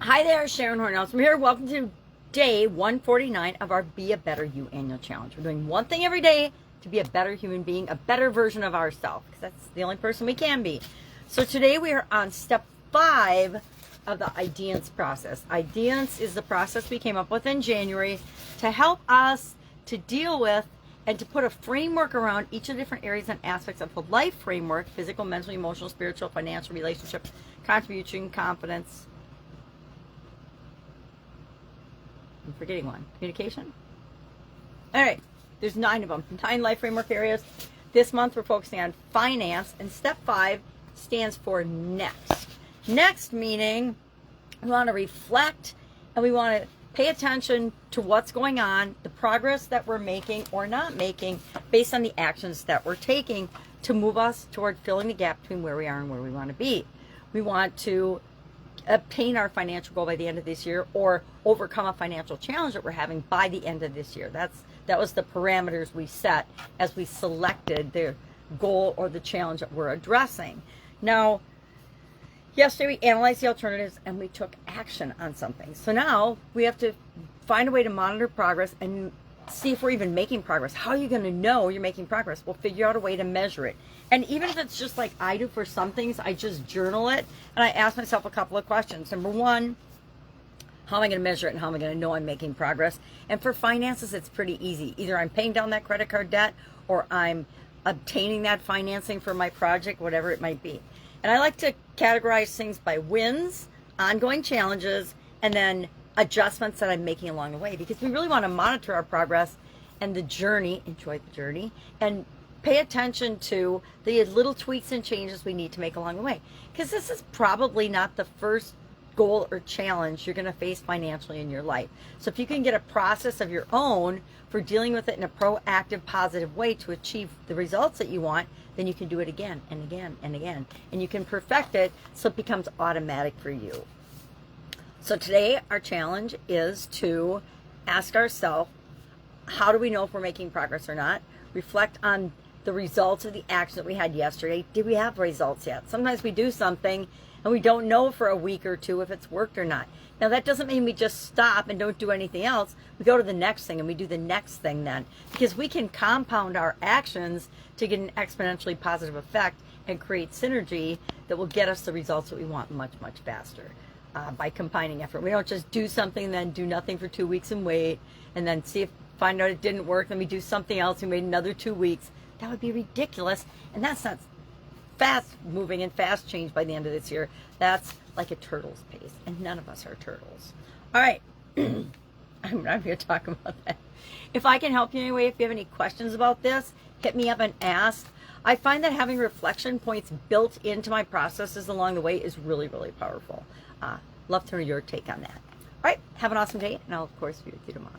Hi there, Sharon Horne-Ellstrom here. Welcome to day 149 of our Be a Better You annual challenge. We're doing one thing every day to be a better human being, a better version of ourselves, because that's the only person we can be. So today we are on step 5 of the IDEANCE process. IDEANCE is the process we came up with in January to help us to deal with and to put a framework around each of the different areas and aspects of the life framework: physical, mental, emotional, spiritual, financial, relationship, contribution, confidence. I'm forgetting one. Communication? All right. There's 9 of them. 9 life framework areas. This month we're focusing on finance, and step 5 stands for next. Next meaning we want to reflect and we want to pay attention to what's going on, the progress that we're making or not making based on the actions that we're taking to move us toward filling the gap between where we are and where we want to be. We want to obtain our financial goal by the end of this year, or overcome a financial challenge that we're having by the end of this year. That was the parameters we set as we selected the goal or the challenge that we're addressing. Now, yesterday we analyzed the alternatives and we took action on something. So now we have to find a way to monitor progress and see if we're even making progress. How are you going to know you're making progress? We'll figure out a way to measure it. And even if it's just like I do for some things, I just journal it and I ask myself a couple of questions. Number one, how am I going to measure it and how am I going to know I'm making progress? And for finances, it's pretty easy. Either I'm paying down that credit card debt or I'm obtaining that financing for my project, whatever it might be. And I like to categorize things by wins, ongoing challenges, and then adjustments that I'm making along the way, because we really want to monitor our progress and the journey, enjoy the journey, and pay attention to the little tweaks and changes we need to make along the way. Because this is probably not the first goal or challenge you're going to face financially in your life. So if you can get a process of your own for dealing with it in a proactive, positive way to achieve the results that you want, then you can do it again and again and again. And you can perfect it so it becomes automatic for you. So today our challenge is to ask ourselves, how do we know if we're making progress or not? Reflect on the results of the action that we had yesterday. Did we have results yet? Sometimes we do something and we don't know for a week or two if it's worked or not. Now that doesn't mean we just stop and don't do anything else. We go to the next thing and we do the next thing then, because we can compound our actions to get an exponentially positive effect and create synergy that will get us the results that we want much, much faster. By combining effort. We don't just do something and then do nothing for 2 weeks and wait and then find out it didn't work, then we do something else and wait another 2 weeks. That would be ridiculous, and that's not fast moving and fast change by the end of this year. That's like a turtle's pace, and none of us are turtles. All right. I'm not here to talk about that. If I can help you anyway, if you have any questions about this, hit me up and ask. I find that having reflection points built into my processes along the way is really, really powerful. Love to hear your take on that. All right, have an awesome day, and I'll, of course, be with you tomorrow.